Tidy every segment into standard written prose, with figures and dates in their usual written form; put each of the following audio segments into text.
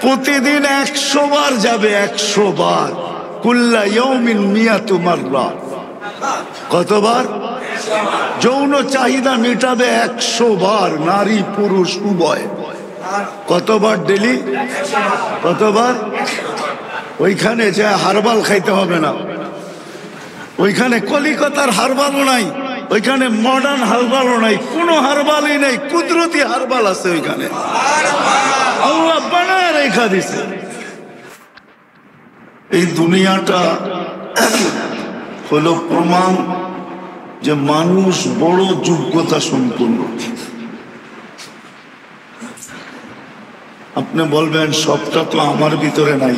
প্রতিদিন 100 বার যাবে, 100 বার। কুল্লা ইয়াউমিন মিয়াতু মাররা। কতবার? যৌন চাহিদা মেটাবে 100 বার, নারী পুরুষ উভয়। কতবার ডেলি? কতবার? ওইখানে যা হারবাল খাইতে হবে না, ওইখানে কলিকাতার হারবালও নাই, ওইখানে মডার্ন হারবালও নাই, কোনো হারবালই নেই, কুদরতি হারবাল আছে ওইখানে, আল্লাহ বানায় রেখা দিছে। এই দুনিয়াটা হলো প্রমাণ যে মানুষ বড় যোগ্যতা সম্পন্ন। আপনি বলবেন সবটা তো আমার ভিতরে নাই,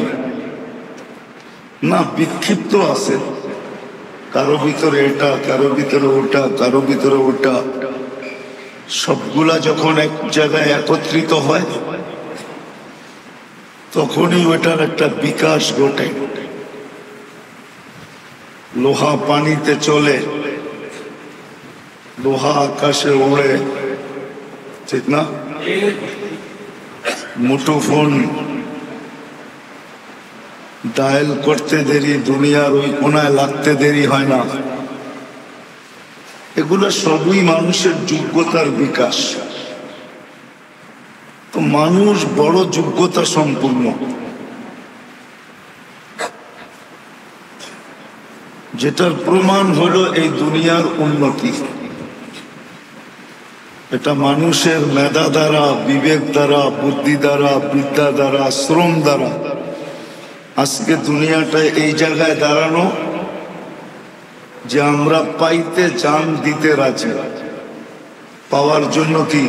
না, বিক্ষিপ্ত আছে, কারো ভিতরে এটা, কারো ভিতরে ওটা, কারো ভিতরে ওটা। সবগুলা যখন এক জায়গায় একত্রিত হয় তখনই ওটার একটা বিকাশ ঘটে। লোহা পানিতে চলে, লোহা আকাশে ওড়ে, ঠিক না? মুঠোফোন ডায়াল করতে দেরি, দুনিয়ার ওই কোনায় লাগতে দেরি হয় না। এগুলো সবই মানুষের যোগ্যতার বিকাশ। তো মানুষ বড় যোগ্যতা সম্পূর্ণ, যেটার প্রমাণ হলো এই দুনিয়ার উন্নতি। এটা মানুষের মেধা দ্বারা, বিবেক দ্বারা, বুদ্ধি দ্বারা, বিদ্যা দ্বারা, শ্রম দ্বারা আজকে দুনিয়াটা এই জায়গায় দাঁড়ানো যে আমরা পাইতে জান দিতে রাজি। পাওয়ার জন্য কি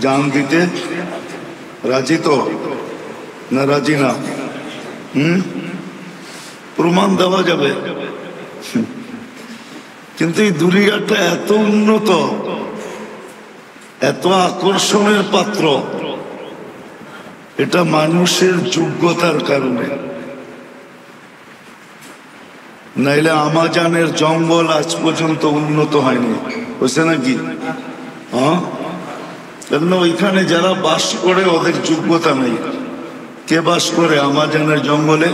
জান দিতে রাজি? তো না রাজি না? প্রমাণ দেওয়া যাবে। কিন্তু এই দুনিয়াটা এত উন্নত, এত আকর্ষণের পাত্র, এটা মানুষের যোগ্যতার কারণে। নাইলে আমাজনের জঙ্গল আজ পর্যন্ত উন্নত হয়নি, বুঝছে নাকি? হ্যাঁ, কেন ওইখানে যারা বাস করে ওদের যোগ্যতা নেই। কে বাস করে আমাজনের জঙ্গলে?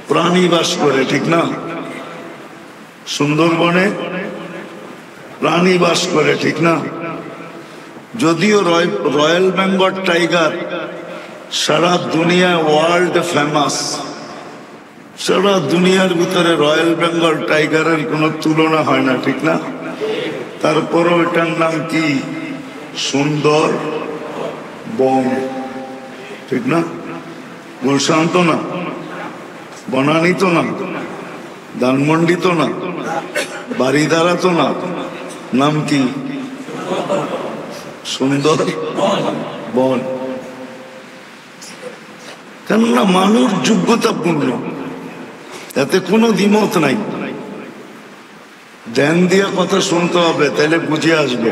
প্রাণী বাস করে, ঠিক না? সুন্দরবনে প্রাণী বাস করে, ঠিক না? যদিও রয়্যাল বেঙ্গল টাইগার সারা দুনিয়ায় ওয়ার্ল্ড ফেমাস, সারা দুনিয়ার ভিতরে রয়্যাল বেঙ্গল টাইগারের কোনো তুলনা হয় না, ঠিক না? তারপরও এটার নাম কি? সুন্দর বন, ঠিক না? গুলশান তো না, বনানী তো না, ধানমন্ডি তো না, বাড়িধারা তো না, নাম কি? সুন্দর বন। কেননা মানুষ যোগ্যতাপূর্ণ, এতে কোনো দ্বিমত নাই। ধ্যান দিয়ে কথা শুনতে হবে, তাহলে বুঝে আসবে,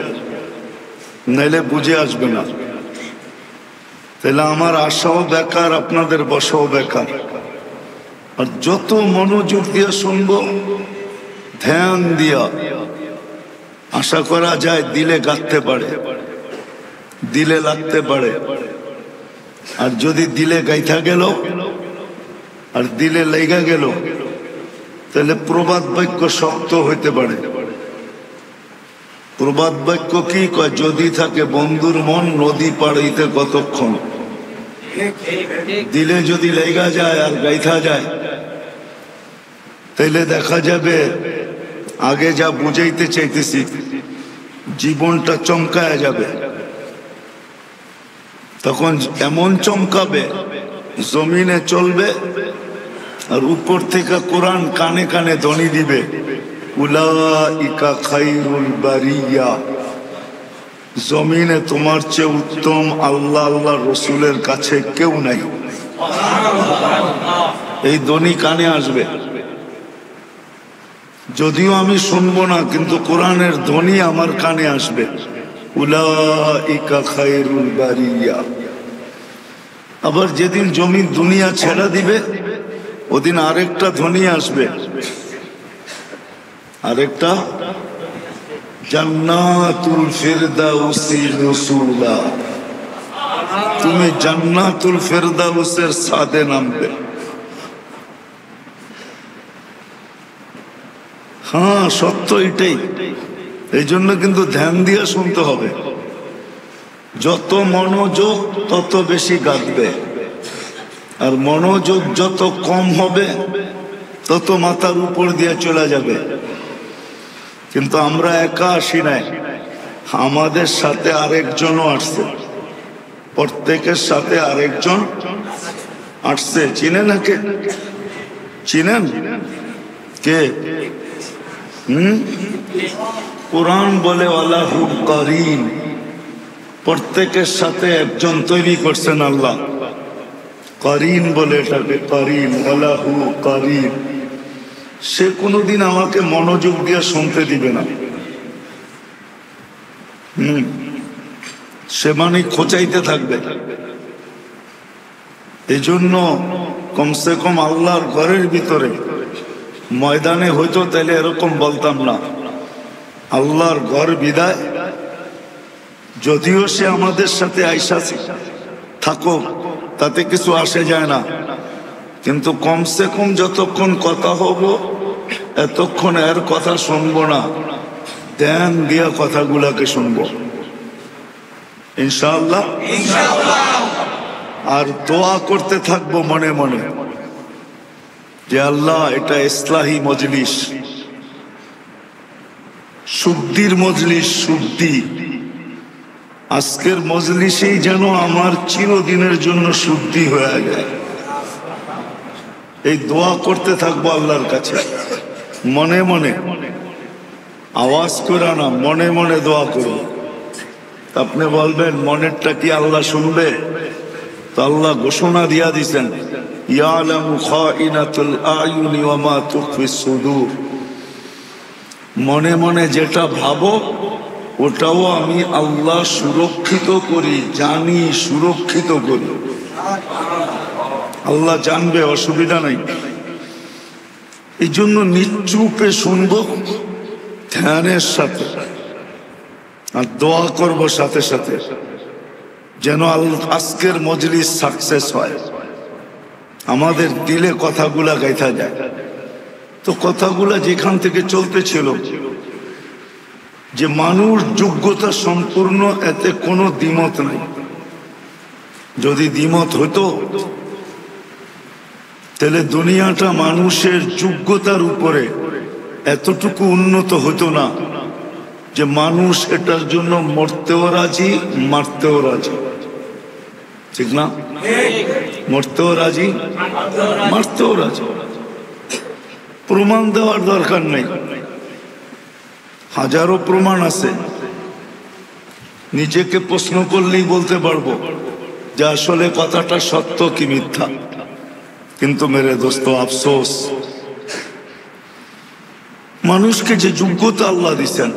নাইলে বুঝে আসবে না। তাহলে আমার আশাও বেকার, আপনাদের বসাও বেকার। আর যত মনোযোগ দিয়ে শুনবো, ধ্যান দিয়া, আশা করা যায় দিলে গাঁথতে পারে, দিলে লাগতে পারে। আর যদি দিলে গাইথা গেল আর দিলে লেগা গেল, তাহলে প্রবাদ বাক্য শক্ত হইতে পারে। প্রবাদ বাক্য কি কয়? যদি থাকে বন্ধুর মন, নদী পাড়াইতে কতক্ষণ। দিলে যদি লেগা যায় আর গাইথা যায়, তাইলে দেখা যাবে আগে যা বুঝাইতে চাইতেছি জীবনটা চমকায়া যাবে। তখন এমন চমকাবে, জমিনে চলবে আর উপর থেকে কোরআন কানে কানে ধ্বনি দিবে, উলাইকা খায়রুল বারিয়া। জমিনে তোমার চেয়ে উত্তম আল্লাহ আল্লাহ রসুলের কাছে কেউ নাই। এই ধ্বনি কানে আসবে, যদিও আমি শুনবো না, কিন্তু কোরআনের ধ্বনি আমার কানে আসবে, উলাইকা খায়রুল বারিয়া। আবার যেদিন জমি দুনিয়া ছেড়ে দিবে, ওদিন আরেকটা ধ্বনি আসবে, আরেকটা, জান্নাতুল ফিরদাউসি নুসুলা। তুমি জান্নাতুল ফেরদাউসের ছাদে নামবে। হ্যাঁ, সত্য এটাই। এই জন্য কিন্তু ধ্যান দিয়ে শুনতে হবে। যত মনোযোগ তত বেশি গাঁথবে, আর মনোযোগ যত কম হবে তত মাথার উপর দিয়ে চলে যাবে। কিন্তু আমরা একা আসি নাই, আমাদের সাথে আরেকজনও আসছে, প্রত্যেকের সাথে আরেকজন আসছে। চিনেন না? কে চিনেন? কে? কুরআন বলে আল্লাহু করিম, প্রত্যেকের সাথে একজন তৈরি করছেন আল্লাহ। করিম বলে এটাকে, করিম, আল্লাহু করিম। সে কোনোদিন আমাকে মনোযোগ দিয়ে শুনতে দিবে না। সে মানে খোঁচাইতে থাকবে। এই জন্য কমসে কম আল্লাহর ঘরের ভিতরে, ময়দানে হইতো তাহলে এরকম বলতাম না, আল্লাহর ঘর বিদায়। যদিও সে আমাদের সাথে আইসা থাকো, তাতে কিছু আসে যায় না, কিন্তু কমসে কম যতক্ষণ কথা হব এতক্ষণ এর কথা শুনবো না, ধ্যান দিয়া কথাগুলাকে শুনবো ইনশাআল্লাহ। আর দোয়া করতে থাকবো মনে মনে যে আল্লাহ, এটা ইসলাহি মজলিস, শুদ্ধির মজলিস, শুদ্ধি। আজকের মজলিসেই যেন আমার চিরদিনের জন্য শুদ্ধি হয়ে যায়। এই দোয়া করতে থাকবো আল্লাহর কাছে মনে মনে, আওয়াজ করে না, মনে মনে দোয়া করব। আপনি বলবেন মনেরটা কি আল্লাহ শুনবে? তো আল্লাহ ঘোষণা দিয়া দিছেন, ইয়ালামু খাইনাতুল আয়ুনি ওয়া মা তুখফিস সুদূর। মনে মনে যেটা ভাবো ওটাও আমি আল্লাহ সুরক্ষিত করি, জানি, সুরক্ষিত করি। আল্লাহ জানবে, অসুবিধা নাই। এই জন্য নিচুপে শুনবো ধ্যানের সাথে, আর দোয়া করব সাথে সাথে, যেন আজকের মজলিস সাকসেস হয়, আমাদের দিলে কথাগুলা গাইথা যায়। তো কথাগুলা যেখান থেকে চলতেছিল যে মানুষ যোগ্যতা সম্পূর্ণ, এতে কোনো দ্বিমত নাই। যদি দ্বিমত হতো তাহলে দুনিয়াটা মানুষের যোগ্যতার উপরে এতটুকু উন্নত হতো না যে মানুষ এটার জন্য মরতেও রাজি, মারতেও রাজি। ঠিক না? মরতেও রাজি, মারতেও রাজি। প্রমাণ দেওয়ার দরকার নেই, হাজারো প্রমাণ আছে। নিজেকে প্রশ্ন করলেই বলতে পারবো যে আসলে কথাটা সত্য কি মিথ্যা। কিন্তু মেরে দোস্ত, আফসোস, মানুষকে যে যোগ্যতা আল্লাহ দিচ্ছেন,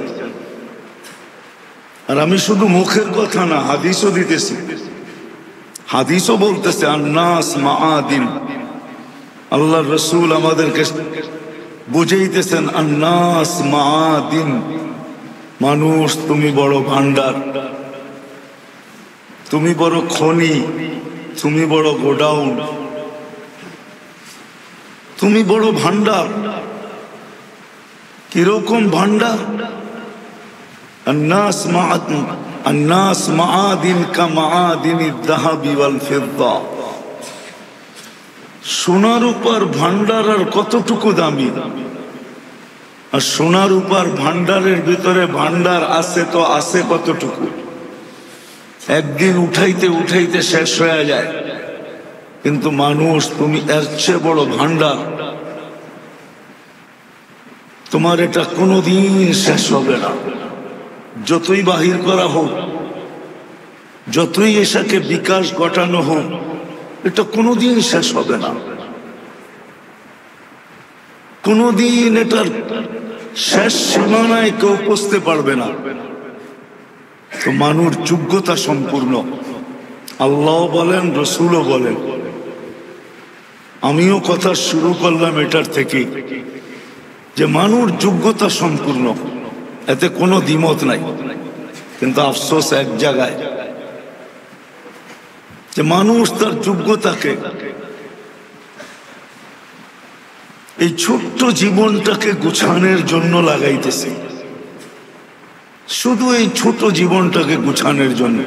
আর আমি শুধু মুখের কথা না, হাদিসও দিতেছি। হাদিসও বলতেছে আন্নাস মাআদিন। আল্লাহ রসুল আমাদেরকে বুঝাইতেছেন আন্নাস মাআদিন, মানুষ তুমি বড় ভান্ডার, তুমি বড় খনি, তুমি বড় গোডাউন, তুমি বড় ভান্ডার। কিরকম ভান্ডার? আন্নাস মাআদিন কা মাআদিনিদ যাহাবি ওয়াল ফিদ্দা। সোনার উপর ভান্ডার আর কতটুকু দামি, আর সোনার উপর ভান্ডারের ভিতরে ভান্ডার আছে তো আছে কতটুকু, একদিন উঠাইতে উঠাইতে শেষ হয়ে যায়। কিন্তু মানুষ, তুমি এর চেয়ে বড় ভান্ডার, তোমার এটা কোনোদিন শেষ হবে না। যতই বাহির করা হোক, যতই এটাকে বিকাশ ঘটানো হোক, এটা কোনোদিন শেষ হবে না। কোনোদিন এটার শেষ সীমানায় কেউ পৌঁছতে পারবে না। তো মানুষ যোগ্যতা সম্পূর্ণ, আল্লাহ বলেন, রসুলও বলেন। আমিও কথা শুরু করলাম এটার থেকে যে মানুষ যোগ্যতা সম্পূর্ণ, এতে কোনো দ্বিমত নাই। কিন্তু আফসোস এক জায়গায়, যে মানুষ তার যোগ্যতাকে এই ছোট্ট জীবনটাকে গুছানোর জন্য লাগাইতেছে, শুধু এই ছোট জীবনটাকে গুছানোর জন্য।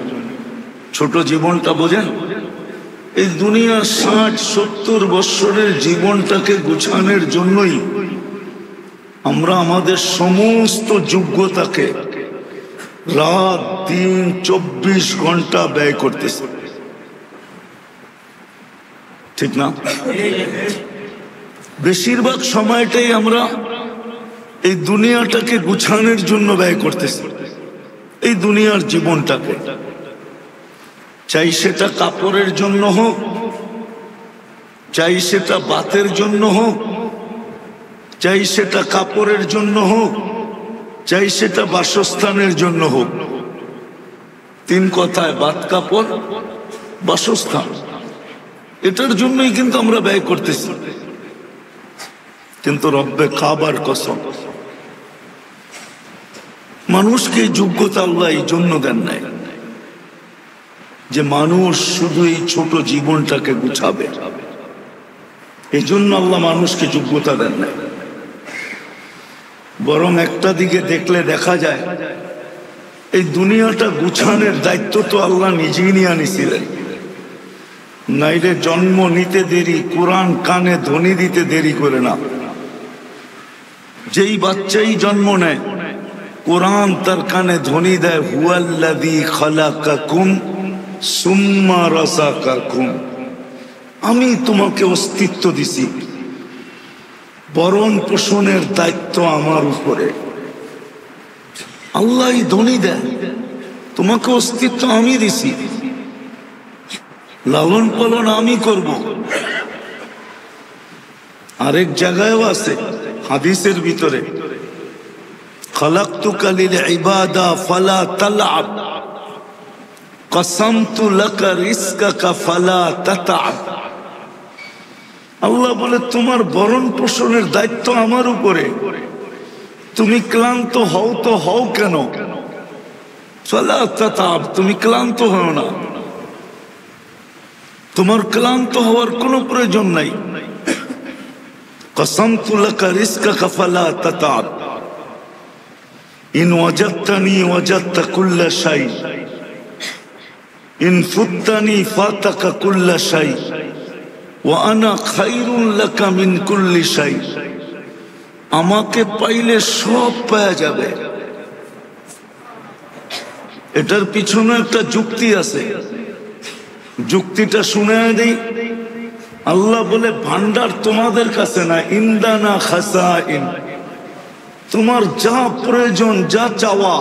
ছোট জীবনটা বোঝেন? এই দুনিয়ার 60-70 বৎসরের জীবনটাকে গুছানোর জন্যই আমরা আমাদের সমস্ত যোগ্যতাকে রাত দিন 24 ঘন্টা ব্যয় করতেছি, ঠিক না? বেশিরভাগ সময়টাই আমরা এই দুনিয়াটাকে গুছানোর জন্য ব্যয় করতেছি, এই দুনিয়ার জীবনটাকে। চাই সেটা কাপড়ের জন্য হোক, চাই সেটা বাতের জন্য হোক, চাই সেটা কাপড়ের জন্য হোক, চাই সেটা বাসস্থানের জন্য হোক। 3 কথায় বাত, কাপড়, বাসস্থান, এটার জন্যই কিন্তু আমরা ব্যয় করতেছি। কিন্তু রব্বে কাবার কসম, মানুষকে যোগ্যতা আল্লাহ এই জন্য দেন নাই যে মানুষ শুধু এই ছোট জীবনটাকে গুছাবে। এই জন্য আল্লাহ মানুষকে যোগ্যতা দেন নাই। বরং একটা দিকে দেখলে দেখা যায় এই দুনিয়াটা গুছানোর দায়িত্ব তো আল্লাহ নিজেই নিয়ে আনিছিলেন। নাইলে জন্ম নিতে দেরি, কোরআন কানে ধ্বনি দিতে দেরি করে না। যেই বাচ্চাই জন্ম নেয় কোরআন তার কানে ধ্বনি দেয়, হুয়াল্লাযী খালাকাকুম সুম্মা রাযাকাকুম, আমি তোমাকে অস্তিত্ব দিছি, বরণ পোষণের দায়িত্ব আমার উপরে। আল্লাহ ধ্বনি দেয়, তোমাকে অস্তিত্ব আমি দিছি, লালন পালন আমি করব। আরেক জায়গায়ও আছে হাদিসের ভিতরে, খালাকতুকা লিল ইবাদা ফালা তালআব, কসমতু লাকা রিজকাকা ফালা তাতআব। আল্লাহ বলে তোমার ভরণ পোষণের দায়িত্ব আমার উপরে, তুমি ক্লান্ত হও তো হও কেন, ফালা তাতআব, তুমি ক্লান্ত হও না, তোমার ক্লান্ত হওয়ার কোনো প্রয়োজন নাই। কসমতু লাকা রিজকাকা ফালা তাতআব, ইন ওয়াজাদতানি ওয়াজাদতা কুল্লা শাই, ইন ফুত্তানি ফাতাকা কুল্লা শাই, ওয়া আনা খায়রুন লাকা মিন কুল্লি শাই। আমাকে পাইলে সব পাওয়া যাবে। এটার পিছনে একটা যুক্তি আছে, যুক্তিটা শুনে দেই। আল্লাহ বলে ভান্ডার তোমাদের কাছে না, ইন্দানা খাসাইন, তোমার যা প্রয়োজন, যা চাওয়া,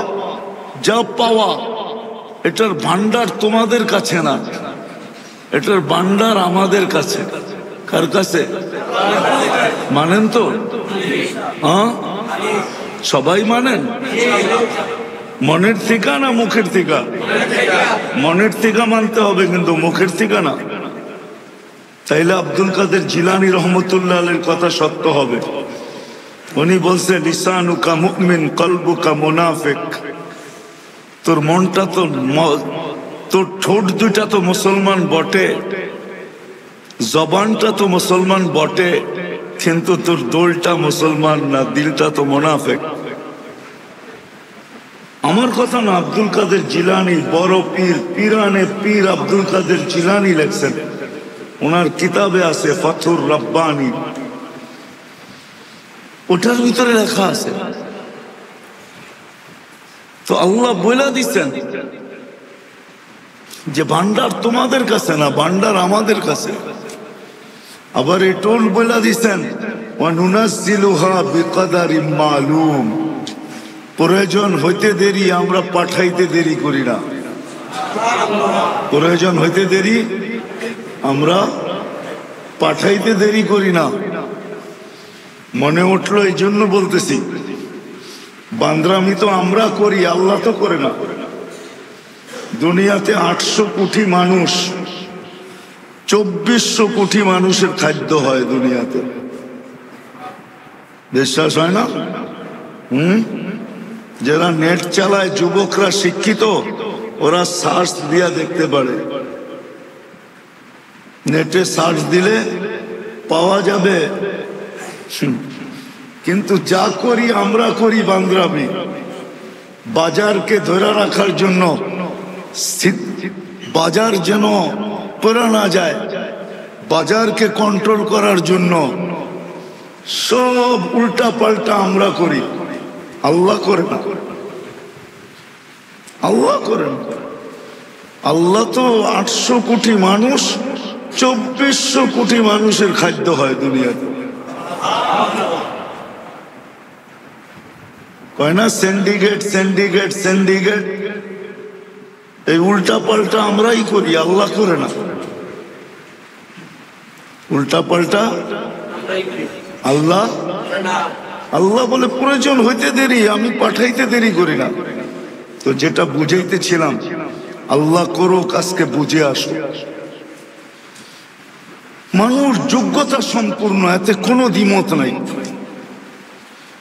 যা পাওয়া, এটার ভান্ডার তোমাদের কাছে না, এটার ভান্ডার আমাদের কাছে। কার কাছে? মানেন তো? হ্যাঁ, সবাই মানেন? মনের থেকে না মুখের থেকে? মনের থেকে মানতে হবে, কিন্তু মুখের থেকে না। তাইলে আব্দুল কাদের জিলানী রহমতুল্লাহ আলাইহির কথা সত্য হবে। উনি বলছে, লিসানুকা মুমিন কলবুকা মুনাফিক, তোর মনটা তো, তোর ঠোঁট দুইটা তো মুসলমান বটে, জবানটা তো মুসলমান বটে, কিন্তু তোর দোলটা মুসলমান না, দিলটা তো মুনাফিক। আমার কথা না, আব্দুল কাদের জিলানী, বড় পীর, পীরানে পীর আব্দুল কাদের জিলানী লেখছেন, ওনার কিতাবে আছে ফাথুর রাব্বানী, ওটার ভিতরে লেখা আছে। তো আল্লাহ বলে দিচ্ছেন যে ভান্ডার তোমাদের কাছে না, ভান্ডার আমাদের কাছে। আবার এই টোল বলে দিচ্ছেন, ওয়া নুনাজ্জিলুহা বিকদারিম মালুম, প্রয়োজন হইতে দেরি, আমরা পাঠাইতে দেরি করি না। প্রয়োজন হইতে দেরি, আমরা পাঠাইতে দেরি করি না। মনে উঠলো এই জন্য বলতেছি, বান্দরামি তো আমরা করি, আল্লাহ তো করে না। দুনিয়াতে 800 কোটি মানুষ, 2400 কোটি মানুষের খাদ্য হয় দুনিয়াতে। বিশ্বাস হয় না? যারা নেট চালায়, যুবকরা শিক্ষিত, ওরা সার্চ দিয়া দেখতে পারে নেটে সার্চ দিলে পাওয়া যাবে। কিন্তু যা করি আমরা করি বান্দরামি। বাজারকে ধরে রাখার জন্য, বাজার যেন পড়া না যায়, বাজারকে কন্ট্রোল করার জন্য সব উল্টা পাল্টা আমরা করি। আল্লাহ করে না, আল্লাহ করেন। আল্লাহ তো 800 কোটি মানুষ, 2400 কোটি মানুষের খাদ্য হয় দুনিয়াতে। কয় না সিন্ডিকেট সিন্ডিকেট সিন্ডিকেট, এই উল্টা পাল্টা আমরাই করি, আল্লাহ করে না। উল্টা পাল্টা আল্লাহ, আল্লাহ বলে প্রয়োজন হইতে দেরি, আমি পাঠাইতে দেরি করি না। তো যেটা বুঝাইতেছিলাম, আল্লাহ করুক, আজকে বুঝে আসো। মানুষ যোগ্যতা সম্পূর্ণ, এতে কোনো দ্বিমত নাই।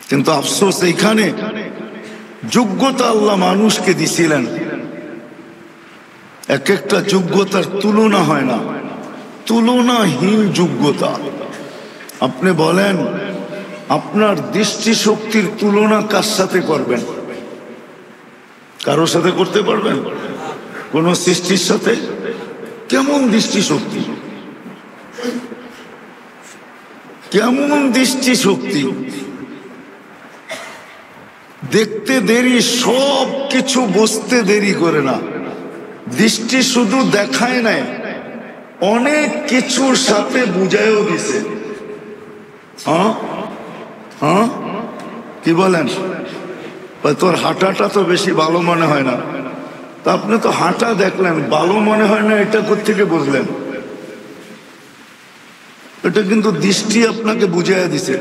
কিন্তু আফসোস এইখানে যোগ্যতা আল্লাহ মানুষকে দিছিলেন, এক একটা যোগ্যতার তুলনা হয় না, তুলনাহীন যোগ্যতা। আপনি বলেন আপনার দৃষ্টিশক্তির তুলনা কার সাথে করবেন? কারোর সাথে করতে পারবেন? কোন সৃষ্টির সাথে? কেমন দৃষ্টিশক্তি, কেমন দৃষ্টিশক্তি! দেখতে দেরি, সব কিছু বুঝতে দেরি করে না। দৃষ্টি শুধু দেখায় নাই, অনেক কিছুর সাথে বুঝায়ও দিছে। হ্যাঁ হ্যাঁ, কি বলেন? তোর হাঁটাটা তো বেশি ভালো মনে হয় না। তা আপনি তো হাঁটা দেখলেন, ভালো মনে হয় না, এটা কোত্থেকে বুঝলেন? এটা কিন্তু দৃষ্টি আপনাকে বুঝাইয়া দিছে।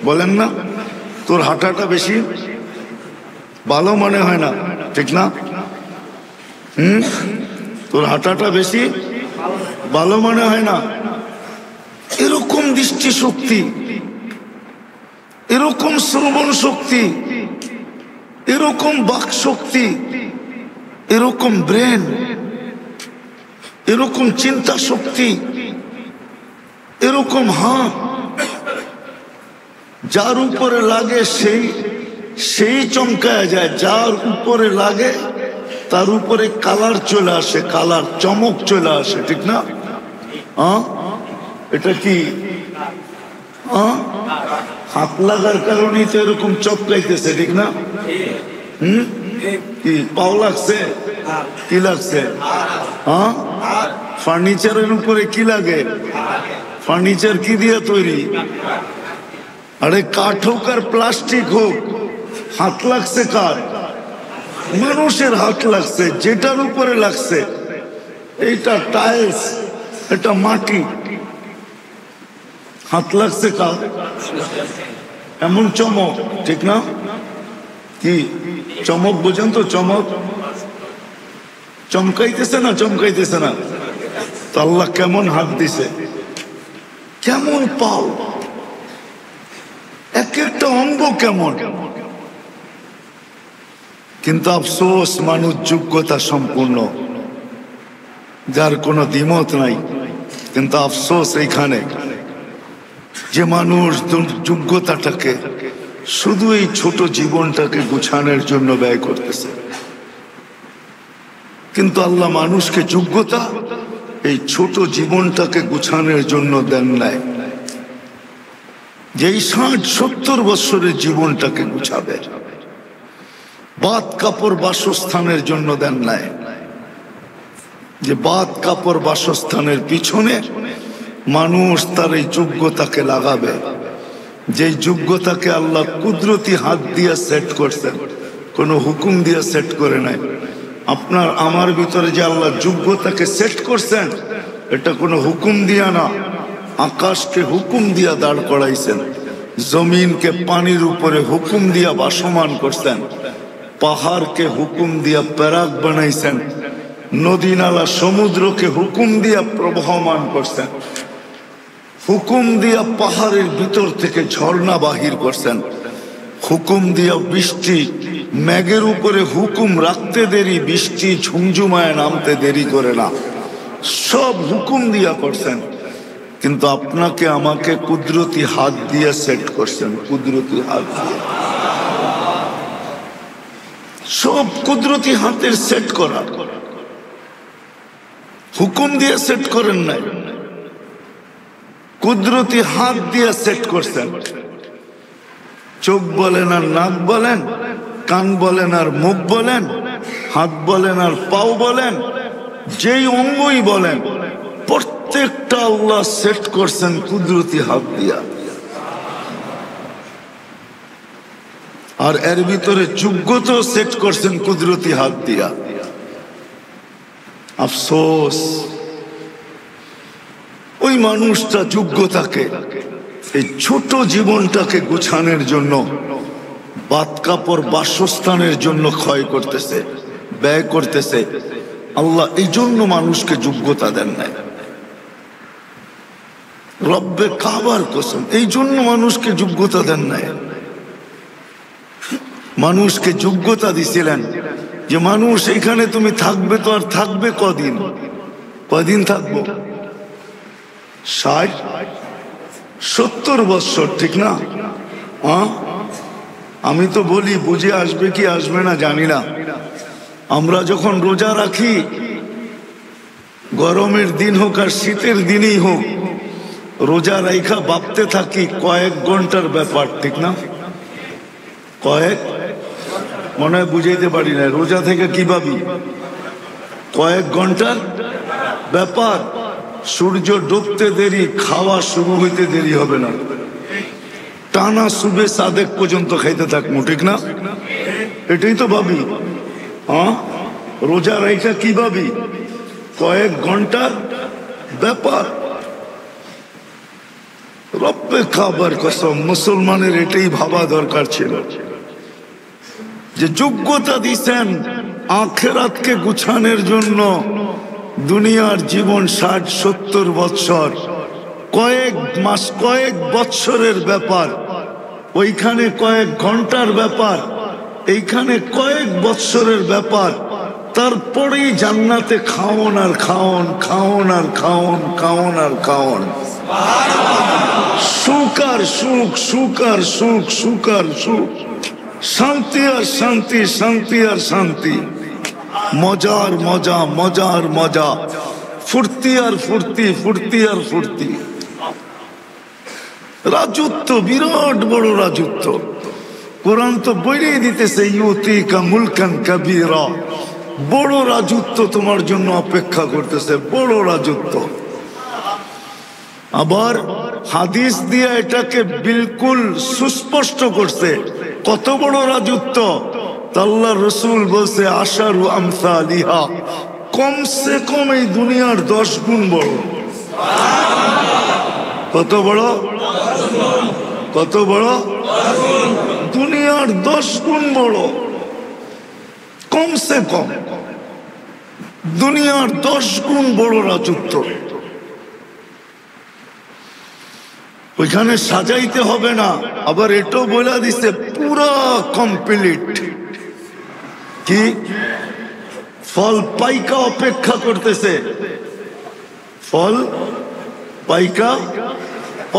বলেন না, তোর হাঁটাটা বেশি ভালো মনে হয় না, ঠিক না? তোর হাঁটাটা বেশি ভালো মনে হয় না। এরকম দৃষ্টি শক্তি, এরকম শ্রবণ শক্তি, এরকম বাক শক্তি, এরকম ব্রেন, এরকম চিন্তা শক্তি, এরকম হাত, যার উপরে লাগে সেই চমকায় যায়, যার উপরে লাগে তার উপরে কালার চলে আসে, কালার চমক চলে আসে, ঠিক না? এটা কি হাত লাগার কারণেই তো এরকম চমকাইতেছে, ঠিক না? কি পাও লাগছে? কি লাগছে? ফার্নিচারের উপরে কি লাগে? ফার্নিচার কি দিয়ে তৈরি? আরে কাঠ হোক আর প্লাস্টিক হোক, হাত লাগছে কার? মানুষের হাত লাগছে। যেটার উপরে লাগছে, এইটা টাইলস, এটা মাটি, হাত লাগছে কার? এমন চমক, ঠিক না? কি চমক বোঝেন তো? চমক চমকাইতেছে না? চমকাইতেছে না? তো আল্লাহ কেমন হাত দিছে, কেমন পাও, এক একটা অঙ্গ কেমন। কিন্তু আফসোস, মানুষ যোগ্যতা সম্পূর্ণ, যার কোনো দ্বিমত নাই। কিন্তু আফসোস এইখানে যে মানুষ যোগ্যতাটাকে শুধু এই ছোট জীবনটাকে গুছানোর জন্য ব্যয় করতেছে। কিন্তু আল্লাহ মানুষকে যোগ্যতা এই ছোট জীবনটাকে গুছানোর জন্য দেন নাই, যে এই 60-70 বছরের জীবনটাকে গুছাবে। বাত কাপড় বাসস্থানের জন্য দেন নাই, যে বাত কাপড় বাসস্থানের পিছনে মানুষ তার এই যোগ্যতাকে লাগাবে, যে যোগ্যতাকে আল্লাহ কুদরতি হাত দিয়ে সেট করছেন, কোনো হুকুম দিয়ে সেট করে নাই। আপনার আমার ভিতরে যে আল্লাহ যোগ্যতাকে সেট করছেন, এটা কোনো হুকুম দিয়া না। আকাশকে হুকুম দিয়া দাঁড় করাইছেন, জমিনকে পানির উপরে হুকুম দিয়া ভাসমান করছেন, পাহাড়কে হুকুম দিয়া প্যারাক বানাইছেন, নদী নালা সমুদ্রকে হুকুম দিয়া প্রবহমান করছেন, হুকুম দিয়া পাহাড়ের ভিতর থেকে ঝর্ণা বাহির করছেন, হুকুম দিয়া বৃষ্টি, মেঘের উপরে হুকুম রাখতে দেরি, বৃষ্টি ঝুমঝুমায় নামতে দেরি করে না। সব হুকুম দিয়া করছেন, কিন্তু আপনাকে আমাকে কুদরতি হাত দিয়ে সেট করছেন, কুদরতি হাত দিয়ে। সব কুদরতি হাতের সেট করা, হুকুম দিয়ে সেট করেন নাই, কুদরতি হাত দিয়ে সেট করছেন। চোখ বলেন আর নাক বলেন, কান বলেন আর মুখ বলেন, হাত বলেন আর পাও বলেন, যেই অঙ্গই বলেন, প্রত্যেকটা আল্লাহ সেট করছেন কুদরতি হাত দিয়া। আর এর ভিতরে যোগ্যতাও সেট করছেন কুদরতি হাত দিয়া। আফসোস ওই মানুষটা যোগ্যতাকে, এই ছোট জীবনটাকে গুছানোর জন্য, বাত কাপড় বাসস্থানের জন্য ক্ষয় করতেছে, ব্যয় করতেছে। আল্লাহ এই জন্য মানুষকে যোগ্যতা দেন নাই। রব্বে কাবার কসম, এই জন্য মানুষকে যোগ্যতা দেন নাই। মানুষকে যোগ্যতা দিছিলেন যে মানুষ এখানে তুমি থাকবে, তো আর থাকবে কদিন? কদিন থাকবো? 60-70 বছর, ঠিক না? আমি তো বলি বুঝে আসবে কি আসবে না জানি না। আমরা যখন রোজা রাখি, গরমের দিন হোক আর শীতের দিনই হোক, রোজা রাইখা ভাবতে থাকি কয়েক ঘন্টার ব্যাপার, ঠিক না? কয়েক, মনে হয় বুঝাইতে পারি না। রোজা থেকে কি ভাবি? কয়েক ঘন্টার ব্যাপার। সূর্য ডুবতে দেরি, খাওয়া শুরু হইতে দেরি হবে না। টানা সুবে সাদেক পর্যন্ত খাইতে থাকবো, ঠিক না? এটাই তো ভাবি। রোজা রাইখা কি ভাবি? কয়েক ঘন্টার ব্যাপার। রব্বে কাবার কসম, মুসলমানের এটাই ভাবা দরকার ছিল যে যোগ্যতা দিছেন আখিরাতকে গুছানোর জন্য। দুনিয়ার জীবন 60-70 বৎসর, কয়েক মাস, কয়েক বৎসরের ব্যাপার। ওইখানে কয়েক ঘন্টার ব্যাপার, এইখানে কয়েক বৎসরের ব্যাপার। তারপরেই জান্নাতে খাওন আর খাওন, খাওন আর খাওন, খাওন আর খাওন। সুখ আর সুখ, সুখ আর সুখ, সুখ আর সুখ, শান্তি আর শান্তি, শান্তি আর শান্তি, মজার মজা, মজার মজা, ফুর্তি আর ফুর্তি, ফুর্তি আর ফুর্তি। রাজত্ব, বিরাট বড় রাজত্ব। কোরআন তো বইলেই দিতেছে ইউতিকা মুলকান কাবীরা, বড় রাজত্ব তোমার জন্য অপেক্ষা করতেছে, বড় রাজত্ব। আবার হাদিস দিয়ে এটাকে বিলকুল সুস্পষ্ট করছে কত বড় রাজত্ব। আল্লাহর রাসূল বলছে আশারু আমসালিহা, কমসে কম এই দুনিয়ার 10 গুণ বড়। কত বড়? কত বড়? দুনিয়ার 10 গুণ বড়, কমসে কম দুনিয়ার 10 গুণ বড় রাজত্ব। ওইখানে সাজাইতে হবে না। আবার এটাও বলে দিছে পুরা কমপ্লিট। কি? ফল পাইকা অপেক্ষা করতেছে, ফল পাইকা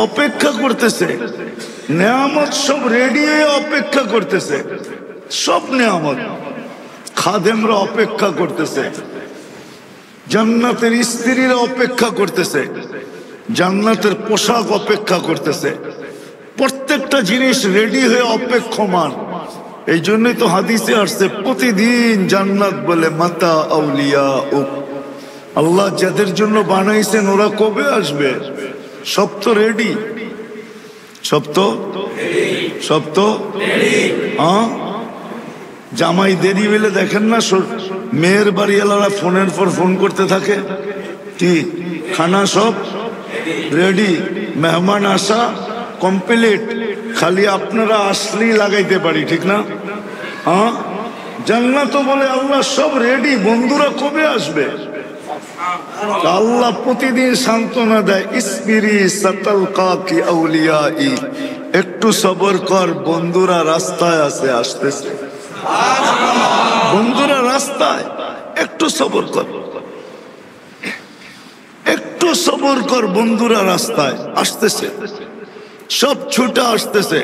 অপেক্ষা করতেছে, নেয়ামত সব রেডি হয়ে অপেক্ষা করতেছে, সব নেয়ামত। খাদেমরা অপেক্ষা করতেছে, জান্নাতের স্ত্রীরা অপেক্ষা করতেছে, জান্নাতের পোশাক অপেক্ষা করতেছে, প্রত্যেকটা জিনিস রেডি হয়ে অপেক্ষমান। এই জন্যই তো হাদিসে আসছে প্রতিদিন জান্নাত বলে মাতা আউলিয়া ও, আল্লাহ যাদের জন্য বানাইছেন ওরা কবে আসবে? সব তো রেডি, সব তো, সব তো। জামাই দেরি হইলে দেখেন না মেয়ের বাড়িওয়ালারা ফোনের পর ফোন করতে থাকে, কি খানা সব রেডি, মেহমান আসা কমপ্লিট, খালি আপনারা আসলেই লাগাইতে পারি, ঠিক না? জান্নাত বলে আল্লাহ সব রেডি, বন্ধুরা কবে আসবে? আল্লাহ প্রতিদিন সান্ত্বনা দেয়, ইসবিরি সাতালকাকি আউলিয়াই, একটু সবর কর, বন্ধুরা রাস্তায় আছে, আসতেছে। বন্ধুরা রাস্তায়, একটু সবর কর। সবর কর, বন্ধুরা রাস্তায় আসতেছে, সব ছুটে আসতেছে।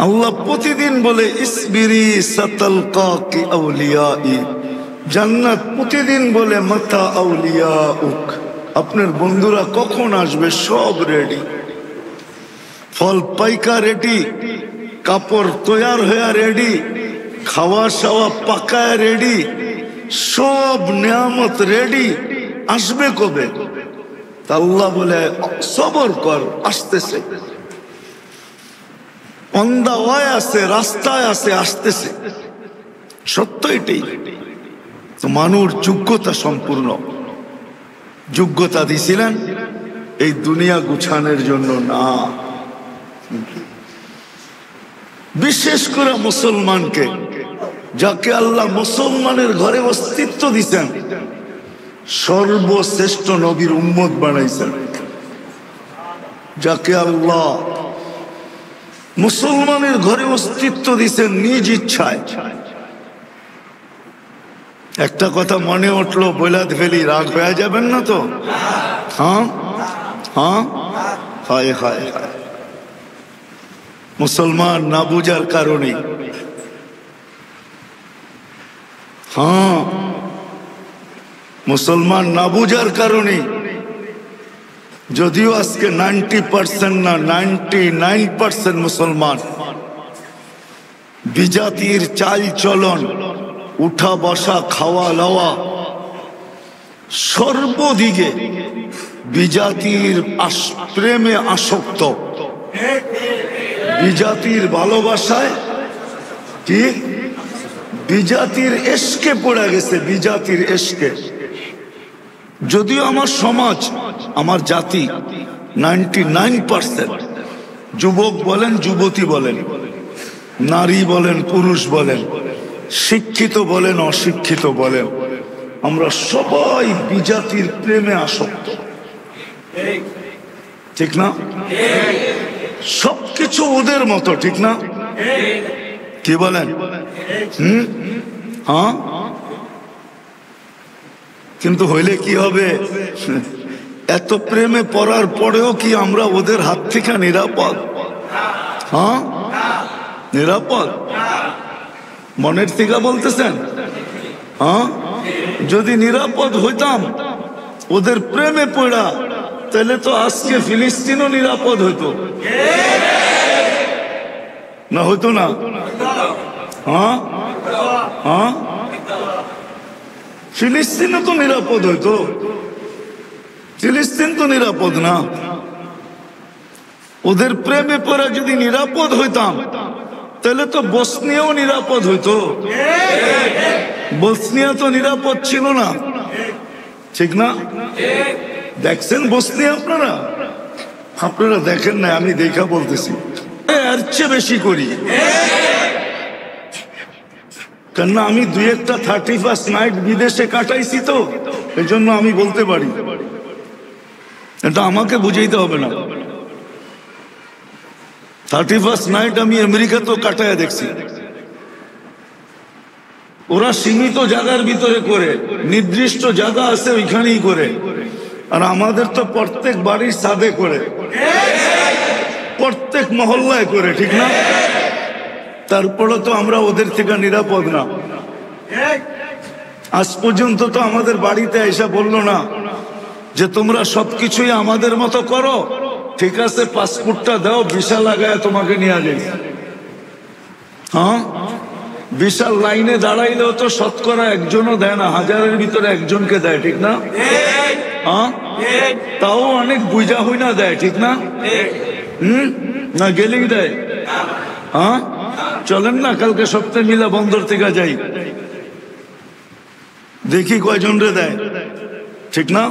আল্লাহ প্রতিদিন বলে ইসবিরি সাতালকাকি আউলিয়াই, জান্নাত প্রতিদিন বলে মাতা আউলিয়াউক, আপনার বন্ধুরা কখন আসবে সব রেডি, ফল পাইকা রেডি, কাপড় তৈয়ার হয়ে রেডি, খাওয়া সাওয়া পাকায় রেডি, সব নিয়ামত রেডি, আসবে কবে? আল্লাহ বলে সবর কর, আসতেছে। অন্ধা ওয়ায় আছে, রাস্তায় আছে, আসতেছে। সত্য এটাই। তো মানুষ যোগ্যতা সম্পূর্ণ, যোগ্যতা দিছিলেন এই দুনিয়া গুছানোর জন্য না। বিশেষ করে মুসলমানকে, যাকে আল্লাহ মুসলমানের ঘরে অস্তিত্ব দিচ্ছেন, সর্বশ্রেষ্ঠ নবীর উম্মত বানাইছেন, যাকে আল্লাহ মুসলমানের ঘরে অস্তিত্ব দিচ্ছেন নিজ ইচ্ছায়। একটা কথা মনে উঠলো, বইলাত ফেলি, রাগ হয়ে যাবেন না তো? হ্যাঁ হ্যাঁ, হায় হায় হায়। মুসলমান না বুঝার কারণে, হ্যাঁ মুসলমান না বুঝার কারণে, যদিও আজকে 90% না 99% মুসলমান বিজাতির চাল চলন, উঠা বসা, খাওয়া লওয়া, সর্বদিকে বিজাতির প্রেমে আসক্ত, বিজাতির ভালোবাসায়, কি বিজাতির এশকে পড়ে গেছে, বিজাতির এশকে। যদিও আমার সমাজ, আমার জাতি 99%, যুবক বলেন, যুবতী বলেন, নারী বলেন, পুরুষ বলেন, শিক্ষিত বলেন, অশিক্ষিত বলেন, আমরা সবাই বিজাতির প্রেমে আসক্ত, ঠিক না? সবকিছু ওদের মতো, ঠিক না? কি বলেন? হ্যাঁ, কিন্তু হইলে কি হবে? এত প্রেমে পড়ার পরেও কি আমরা ওদের হাত থেকে নিরাপদ? হ্যাঁ, নিরাপদ? মনের থেকে বলতেছেন? হ্যাঁ, যদি নিরাপদ হইতাম ওদের প্রেমে পড়া, তাহলে তো আজকে ফিলিস্তিনও নিরাপদ হইতো, না হইতো না? হ্যাঁ হ্যাঁ, ফিলিস্তিনও তো নিরাপদ হইতো, ফিলিস্তিন তো নিরাপদ না। ওদের প্রেমে পড়া যদি নিরাপদ হইতাম, তাহলে তো বসনিয়াও নিরাপদ হইতো। বসনিয়া তো নিরাপদ ছিল না, ঠিক না? দেখছেন বসনিয়া আপনারা? আপনারা দেখেন না, আমি দেখা বলতেছি, এর চেয়ে বেশি করি। কেননা আমি 2-1টা 31st নাইট বিদেশে কাটাইছি, তো এই জন্য আমি বলতে পারি। এটা আমাকে বুঝাইতে হবে না। 31st নাইট আমি আমেরিকাতেও কাটায় দেখছি। ওরা সীমিত জায়গার ভিতরে করে, নির্দিষ্ট জায়গা আছে ওইখানেই করে, আর আমাদের তো প্রত্যেক বাড়ির ছাদে করে, প্রত্যেক মহল্লায় করে, ঠিক না? তারপরে তো আমরা ওদের থেকে নিরাপদ না। আজ পর্যন্ত তো আমাদের বাড়িতে এসে বললো না যে তোমরা সবকিছুই আমাদের মতো করো, ঠিক আছে পাসপোর্টটা দাও, ভিসা লাগায় তোমাকে নিয়ে যাই। হ্যাঁ, বিশাল লাইনে দাঁড়াইলেও তো শতকরা একজনও দেয় না, 1000-এর ভিতরে একজনকে দেয়, ঠিক না? হ্যাঁ, তাও অনেক বুঝা হই না দেয়, ঠিক না? না গেলেই দেয়। হ্যাঁ, চলেন না কালকে সপ্তাহে মিলা বন্দর থেকে যাই, দেখি কয়জন রে দেয়, ঠিক না?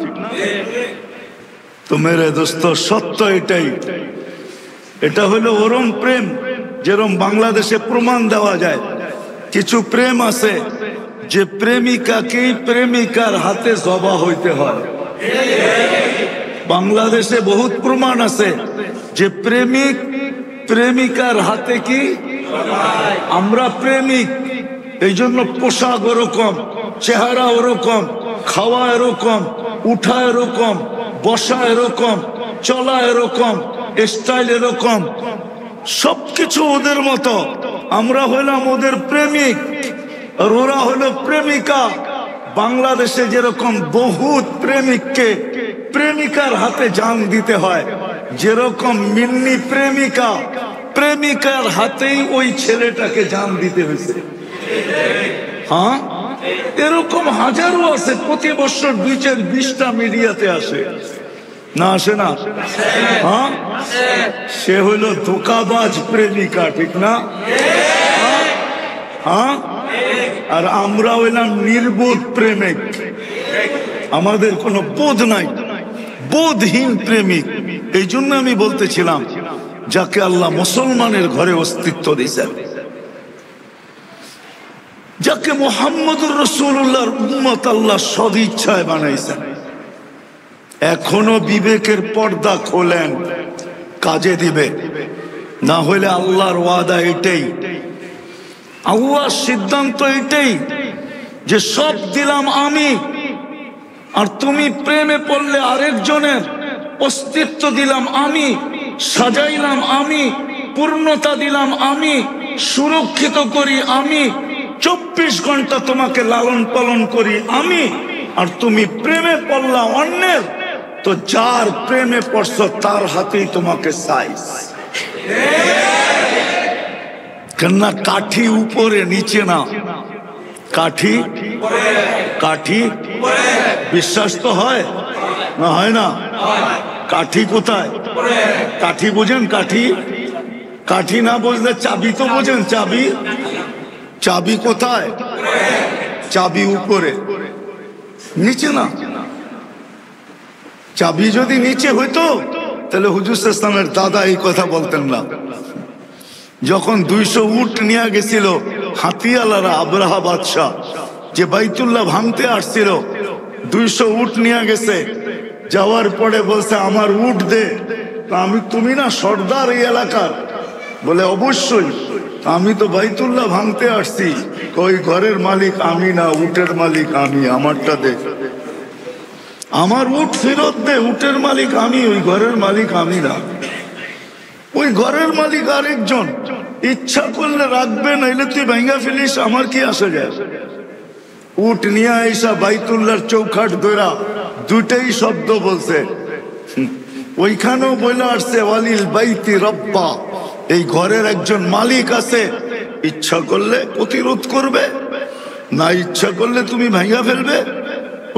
তো মেরে দোস্ত, সত্য এটাই। এটা হলো ওরম প্রেম যেরম বাংলাদেশে প্রমাণ দেওয়া যায়। কিছু প্রেম আছে যে প্রেমিকাকেই প্রেমিকার হাতে জবা হইতে হয়। বাংলাদেশে বহুত প্রমাণ আছে যে প্রেমিক প্রেমিকার হাতে কি, আমরা প্রেমিক, এই জন্য পোশাক ওরকম, চেহারা ওরকম, খাওয়া এরকম, উঠা এরকম, বসা এরকম, চলা এরকম, স্টাইল এরকম, সবকিছু ওদের মতো। আমরা হইলাম ওদের প্রেমিক আর ওরা হলো প্রেমিকা। বাংলাদেশে যেরকম বহুত প্রেমিককে প্রেমিকার হাতে জান দিতে হয়, যেরকম মিন্নি প্রেমিকার হাতেই ওই ছেলেটাকে জান দিতে হয়েছে। হ্যাঁ, এরকম হাজারো আছে। প্রতি বছর 2-20টা মিডিয়াতে আসে, না আসে না? হ্যাঁ, সে হলো ধোঁকাবাজ প্রেমিকা, ঠিক না? হ্যাঁ, আর আমরা হইলাম নির্বোধ প্রেমিক। আমাদের কোনো বোধ নাই, বোধহীন প্রেমিক। এই জন্য আমি বলতেছিলাম, যাকে আল্লাহ মুসলমানের ঘরে অস্তিত্ব দিয়েছেন, যাকে মুহাম্মদুর রাসূলুল্লাহর উম্মত আল্লাহ সদিচ্ছায় বানাইছেন, এখনো বিবেকের পর্দা খোলেন, কাজে দিবে। না হলে আল্লাহর ওয়াদা এটাই, আল্লাহর সিদ্ধান্ত এটাই যে সব দিলাম আমি, আর তুমি প্রেমে পড়লে আরেকজনের। অস্তিত্ব দিলাম আমি, সাজাইলাম আমি, পূর্ণতা দিলাম আমি, সুরক্ষিত করি আমি, 24 ঘন্টা তোমাকে লালন পালন করি আমি। আর তুমি প্রেমে পড়লা অন্যের, তো যার প্রেমে পড়ছ তার হাতেই তোমাকে সাইজ। কেননা কাঠি উপরে, নিচে না। কাঠি বিশ্বাস তো হয় না? হয় না? কাঠি কোথায়? কাঠি বোঝেন? কাঠি না বুঝলে চাবি তো বোঝেন? চাবি কোথায়? চাবি উপরে, নিচে না। চাবি যদি নিচে হইতো তাহলে হুজুর ইসলামের দাদা এই কথা বলতেন না। যখন 200 উট নিয়ে গেছিল হাতিয়ালারা, আব্রাহা বাদশাহ যে বাইতুল্লাহ ভাঙতে আসছিল, 200 উট নিয়ে গেছে। যাওয়ার পরে বলছে আমার উট দে। তুমি না সর্দার এই এলাকার? বলে অবশ্যই, আমি তো বাইতুল্লাহ ভাঙতে আসছি। ওই ঘরের মালিক আমি না, উটের মালিক আমি, আমারটা দে। আমার উট ফেরত দে, উটের মালিক আমি, ওই ঘরের মালিক আমি না। ওই ঘরের মালিক আরেকজন, ইচ্ছা করলে রাখবে, নাইলে তুই ভাঙ্গা ফেলিস, আমার কি আসে যায়? উট নিয়ে আইসা বাইতুল্লাহর চৌখাট ধরা, দুটাই শব্দ বলছে। ওইখানেও বলে আসছে ওয়ালিল বাইতি রব্বা, এই ঘরের একজন মালিক আছে, ইচ্ছা করলে প্রতিরোধ করবে, না ইচ্ছা করলে তুমি ভাঙ্গা ফেলবে।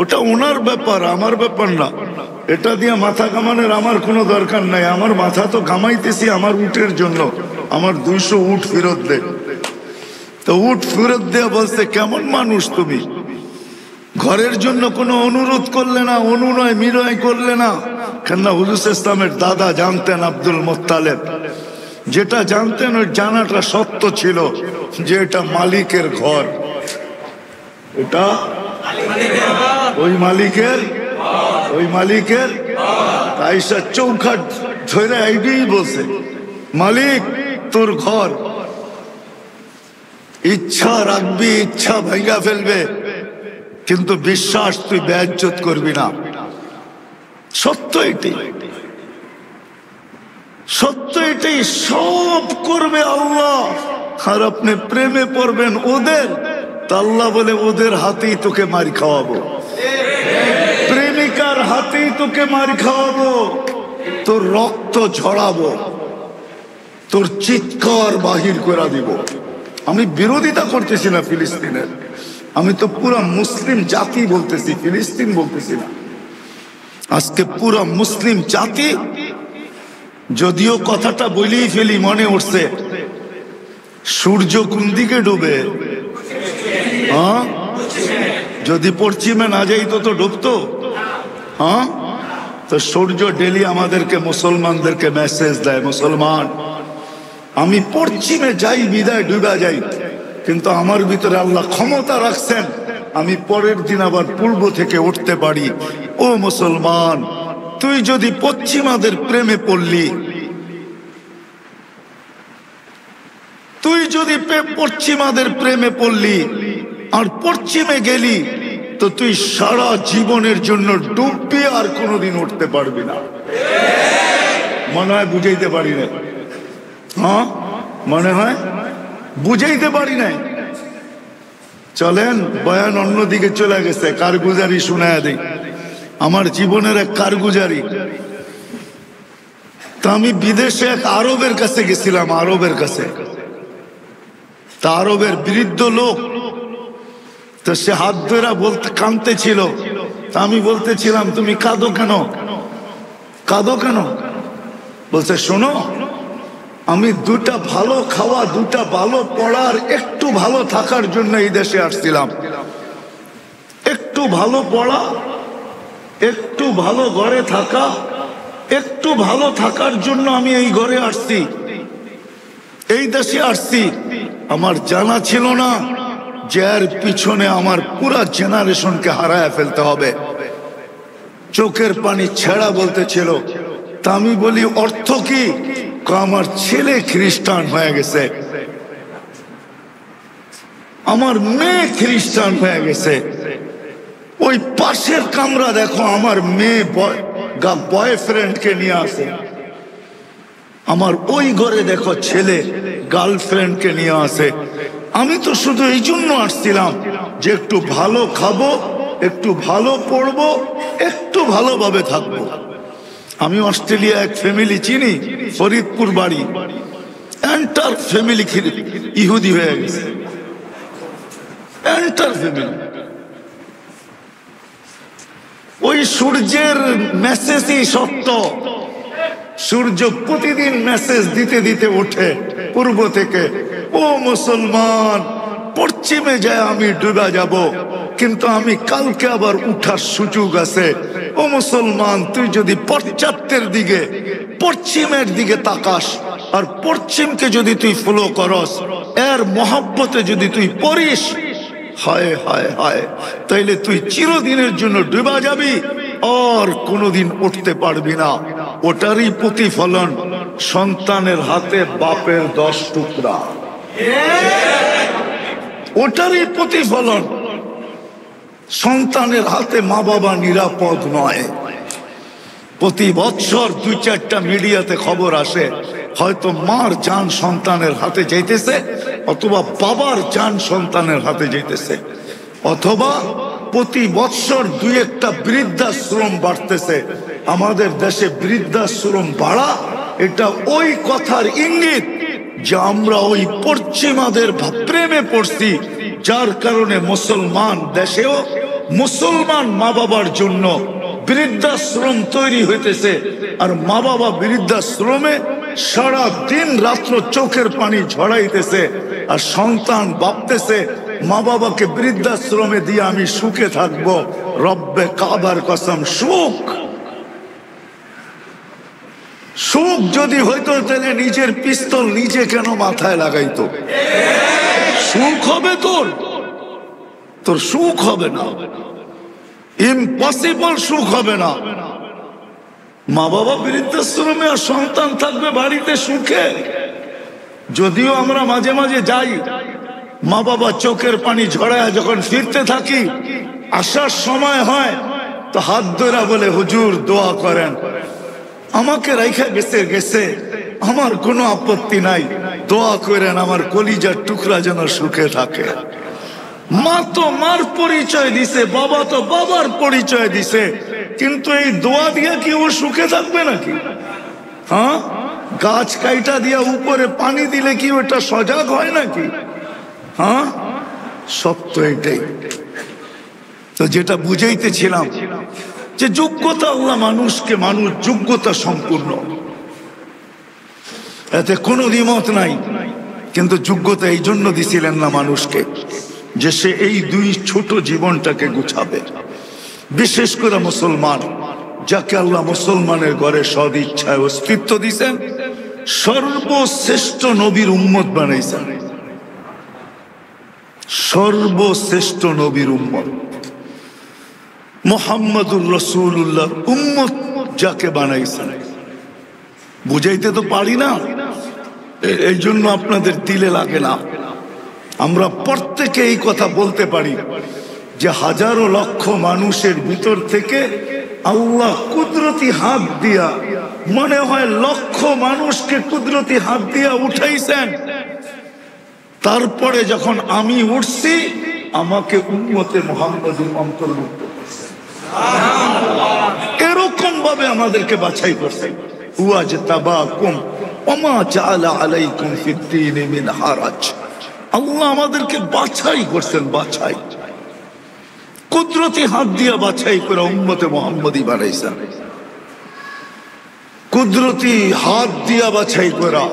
ওটা ওনার ব্যাপার, আমার ব্যাপার না। এটা দিয়ে মাথা কামানোর আমার কোনো দরকার নাই। আমার মাথা তো কামাইতেছি আমার উটের জন্য, আমার 200 উট ফেরত দে। তো উট ফেরত দেয়া বলছে কেমন মানুষ তুমি, ঘরের জন্য কোনো অনুরোধ করলে না, অনুনয় মিনয় করলে না। কেননা হুজুর ইসলামের দাদা জানতেন, আব্দুল মুত্তালিব যেটা জানতেন, ওই জানাটা সত্য ছিল যে এটা মালিকের ঘর, এটা ওই মালিকের। আইসা চৌখাট ধরে আইডিই বলছে, মালিক তোর ঘর, ইচ্ছা রাখবি, ইচ্ছা ভাঙ্গা ফেলবে, কিন্তু বিশ্বাস তুই বেইজ্জত করবি না। সত্য এটাই, সত্য এটাই। সব করবে আল্লাহ, আর আপনি প্রেমে পড়বেন ওদের, তা আল্লাহ বলে ওদের হাতেই তোকে মার খাওয়াবো, প্রেমিকার হাতেই তোকে মার খাওয়াবো, তোর রক্ত ঝরাবো, তোর চিৎকার বাহির করে দিব। আমি বিরোধিতা করতেছি না ফিলিস্তিনের, আমি তো পুরা মুসলিম জাতি বলতেছি, ফিলিস্তিন বলতেছি না। আজকে পুরা মুসলিম জাতি, যদিও কথাটা বলেই ফেলি, মনে উঠছে, সূর্য কোন দিকে ডুবে? হ্যাঁ, যদি পশ্চিমে না যাইতো তো ডুবতো। হ্যাঁ, তো সূর্য ডেলি আমাদেরকে, মুসলমানদেরকে মেসেজ দেয়, মুসলমান আমি পশ্চিমে যাই বিদায় ডুবা যাই, কিন্তু আমার ভিতরে আল্লাহ ক্ষমতা রাখছেন, আমি পরের দিন আবার পূর্ব থেকে উঠতে পারি। ও মুসলমান, তুই যদি পশ্চিমাদের প্রেমে পড়লি, তুই যদি পশ্চিমাদের প্রেমে পড়লি আর পশ্চিমে গেলি, তো তুই সারা জীবনের জন্য ডুববি, আর কোনোদিন উঠতে পারবি না। মনে হয় বুঝাইতে পারি না, হ্যাঁ মনে হয় বুঝাইতে পারি নাই। চলেন বয়ান অন্যদিকে চলে গেছে, কারগুজারি শোনায় দিই, আমার জীবনের এক কারগুজারি। তা আমি বিদেশে এক আরবের কাছে গেছিলাম, আরবের কাছে। তা আরবের বৃদ্ধ লোক, তো সে হাত ধরে বলতে কাঁদতেছিল। তা আমি বলতেছিলাম তুমি কাঁদো কেন, কাঁদো কেন? বলছে শোনো, আমি দুটা ভালো খাওয়া, দুটা ভালো পড়ার, একটু ভালো থাকার জন্য এই দেশে আসছিলাম। একটু ভালো পড়া, একটু ভালো ঘরে থাকা, একটু ভালো থাকার জন্য আমি এই ঘরে আসছি, এই দেশে আসছি। আমার জানা ছিল না যে এর পিছনে আমার পুরা জেনারেশনকে হারায় ফেলতে হবে। চোখের পানি ছেড়া বলতেছিল। তা আমি বলি অর্থ কি? আমার ছেলে খ্রিস্টান হয়ে গেছে, আমার মেয়ে খ্রিস্টান হয়ে গেছে। ওই পাশের কামরা দেখো, আমার মেয়ে বয়ফ্রেন্ডকে নিয়ে আসে। আমার ওই ঘরে দেখো ছেলে গার্লফ্রেন্ডকে নিয়ে আসে। আমি তো শুধু এই জন্য আসছিলাম যে একটু ভালো খাবো, একটু ভালো পড়বো, একটু ভালোভাবে থাকবো। আমি অস্ট্রেলিয়া এক ফ্যামিলি চিনি, ফরিদপুর বাড়ি, এন্টার ফ্যামিলি ইহুদি হয়ে গেছে, এন্টার ফ্যামিলি। ওই সূর্যের মেসেজই সত্য। সূর্য প্রতিদিন মেসেজ দিতে দিতে ওঠে পূর্ব থেকে, ও মুসলমান পশ্চিমে যায় আমি ডুবে যাব, কিন্তু আমি কালকে আবার উঠার সুযোগ আছে। ও মুসলমান তুই যদি পশ্চাতের দিকে, পশ্চিমের দিকে তাকাস, আর পশ্চিমকে যদি তুই ফলো করস, এর মহব্বতে যদি তুই পড়িস, হায় হায় হায়, তাইলে তুই চিরদিনের জন্য ডুবা যাবি, আর কোনোদিন উঠতে পারবি না। ওটারই প্রতিফলন সন্তানের হাতে বাপের 10 টুকরা, ওটারই প্রতিফলন সন্তানের হাতে মা বাবা নিরাপদ নয়। প্রতি বছর 2-4টা মিডিয়াতে খবর আসে, হয়তো মার জান সন্তানের হাতে যাইতেছে, অথবা বাবার জান সন্তানের হাতে যাইতেছে, অথবা প্রতি বছর 2-1টা বৃদ্ধাশ্রম বাড়তেছে। আমাদের দেশে বৃদ্ধাশ্রম বাড়া, এটা ওই কথার ইঙ্গিত যে আমরা ওই পশ্চিমাদের প্রেমে পড়ছি, যার কারণে মুসলমান দেশেও মুসলমান মা বাবার জন্য বৃদ্ধাশ্রম তৈরি হইতেছে। আর মা বাবা বৃদ্ধাশ্রমে সারা দিন রাত্র চোখের পানি ঝরাইতেছে, আর সন্তান ভাবতেছে মা বাবাকে বৃদ্ধাশ্রমে দিয়ে আমি সুখে থাকবো। রব্বে কাবার কসম, সুখ সুখ যদি হইতো তাহলে নিজের পিস্তল নিজে কেন মাথায় লাগাইতো? সুখ হবে তোর, তোর সুখ হবে না, ইম্পসিবল সুখ হবে না। মা বাবা বৃদ্ধাশ্রমে আর সন্তান থাকবে বাড়িতে সুখে। যদিও আমরা মাঝে মাঝে যাই, মা বাবা চোখের পানি ঝরায় যখন ফিরতে থাকি, আসার সময় হয় তো হাত ধরা বলে হুজুর দোয়া করেন, আমাকে রাইখা গেছে গেছে, আমার কোনো আপত্তি নাই, দোয়া করেন আমার কলিজার টুকরা যেন সুখে থাকে। মা তো মার পরিচয় দিছে, বাবা তো বাবার পরিচয় দিছে, কিন্তু এই দোয়া দিয়া কি ও সুখে থাকবে নাকি? হ্যাঁ, গাছ কাইটা দিয়া উপরে পানি দিলে কি ওটা সজাগ হয় নাকি? হ্যাঁ, সত্য এটাই। তো যেটা বুঝাইতেছিলাম যে যোগ্যতা, আল্লাহ মানুষকে, মানুষ যোগ্যতা সম্পূর্ণ, এতে কোনো দ্বিমত নাই। কিন্তু যোগ্যতা এই জন্য দিছিলেন না মানুষকে যে সে এই 2 ছোট জীবনটাকে গুছাবে। বিশেষ করে মুসলমান, যাকে আল্লাহ মুসলমানের ঘরে সদ ইচ্ছায় অস্তিত্ব দিয়েছেন, সর্বশ্রেষ্ঠ নবীর উম্মত বানাইছেন, সর্বশ্রেষ্ঠ নবীর উম্মত মুহাম্মদুর রাসূলুল্লাহ উম্মত যাকে বানাইছেন। বুঝাইতে তো পারি না, এই জন্য আপনাদের দিলে লাগে না। আমরা প্রত্যেকে এই কথা বলতে পারি যে হাজারো লক্ষ মানুষের ভিতর থেকে আল্লাহ কুদরতি হাত দিয়া, মনে হয় লক্ষ মানুষকে কুদরতি হাত দিয়া উঠাইছেন। তারপরে যখন আমি উঠছি, আমাকে উম্মতে মুহাম্মাদীর অন্তর্ভুক্ত করছেন। এরকম ভাবে আমাদেরকে বাছাই করছেন। ওয়াজতাবাকুম ওমা জাআলা আলাইকুম ফিদ-দীনি মিন হারাজ। আল্লাহ আমাদেরকে বাছাই করছেন, বাছাই কুদরতি হাত দিয়া বাছাই করে উম্মতে মুহাম্মাদী বানাইছেন। কুদরতি হাত দিয়া বাছাই করা।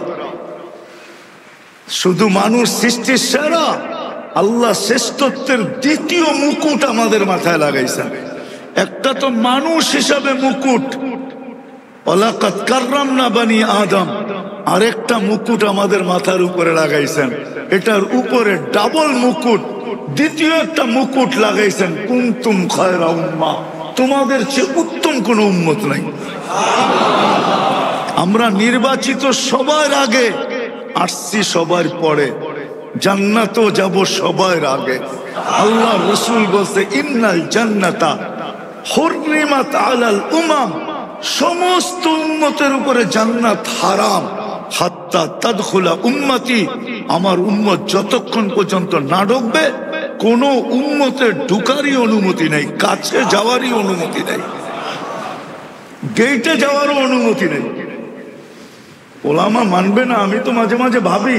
শুধু মানুষ সৃষ্টির সেরা, আল্লাহ শ্রেষ্ঠত্বের দ্বিতীয় মুকুট আমাদের মাথায় লাগাইছেন। একটা তো মানুষ হিসাবে মুকুট, ওয়ালাকাদ কাররামনা বানি আদম, আরেকটা মুকুট আমাদের মাথার উপরে লাগাইছেন। এটার উপরে ডাবল মুকুট, দ্বিতীয় একটা মুকুট লাগাইছেন, কুনতুম খায়রা উম্মাহ, তোমাদের চেয়ে উত্তম কোন উম্মত নাই। আমরা নির্বাচিত সবার আগে, আসছি সবার পরে, জান্নাতও যাব সবার আগে। আল্লাহ রাসূল বলছে, ইন্নাল জান্নাতা হুররিমাত আলাল উমাম, সমস্ত উম্মতের উপরে জান্নাত হারাম, হাত্তা তাদখুলা উম্মতি, আমার উম্মত যতক্ষণ পর্যন্ত না ঢুকবে কোন উম্মতের ঢুকারই অনুমতি নেই, কাছে যাওয়ারই অনুমতি নেই, গেটে যাওয়ারও অনুমতি নেই। ওলামা মানবে না। আমি তো মাঝে মাঝে ভাবি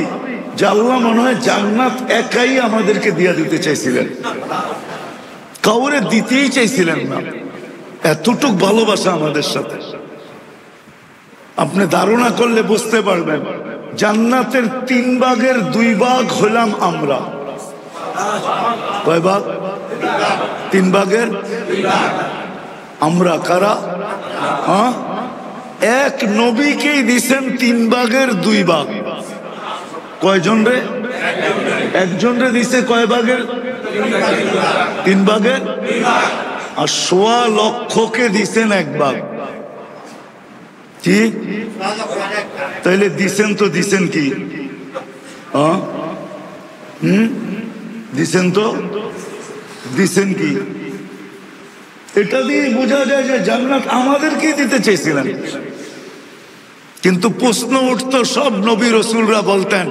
যে আল্লাহ মনে হয় জান্নাত একাই আমাদেরকে দিয়ে দিতে চাইছিলেন, কাউরে দিতেই চাইছিলেন না। এতটুক ভালোবাসা আমাদের সাথে। আপনি ধারণা করলে বুঝতে পারবেন, জান্নাতের 3 ভাগের 2 ভাগ হলাম আমরা। কয় ভাগ? 3 ভাগের 2 ভাগ আমরা। কারা? হ্যাঁ, এক নবীকেই দিছেন 3 ভাগের 2 ভাগ। কয়জন রে? একজন রে দিছে কয় ভাগের? 3 ভাগের 2 ভাগ। আর 1.25 লক্ষকে দিছেন 1 ভাগ। কি তাইলে দিছেন তো দিছেন কি? দিছেন তো দিছেন কি? এটা দিয়ে বোঝা যায় যে জান্নাত আমাদেরকেই দিতে চেয়েছিলেন। কিন্তু প্রশ্ন উঠতো, সব নবী রাসূলরা বলতেন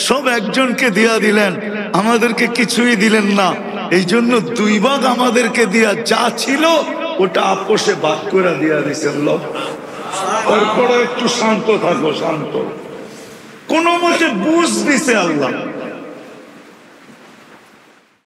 সব একজনকে দিয়া দিলেন, আমাদেরকে কিছুই দিলেন না। এই জন্য 2 ভাগ আমাদেরকে দিয়া যা ছিল ওটা আপোষে ভাগ করে দিয়া দিয়েছেন। লোক তারপরে একটু শান্ত থাকো, শান্ত। কোন মতে বুঝ দিছে আল্লাহ।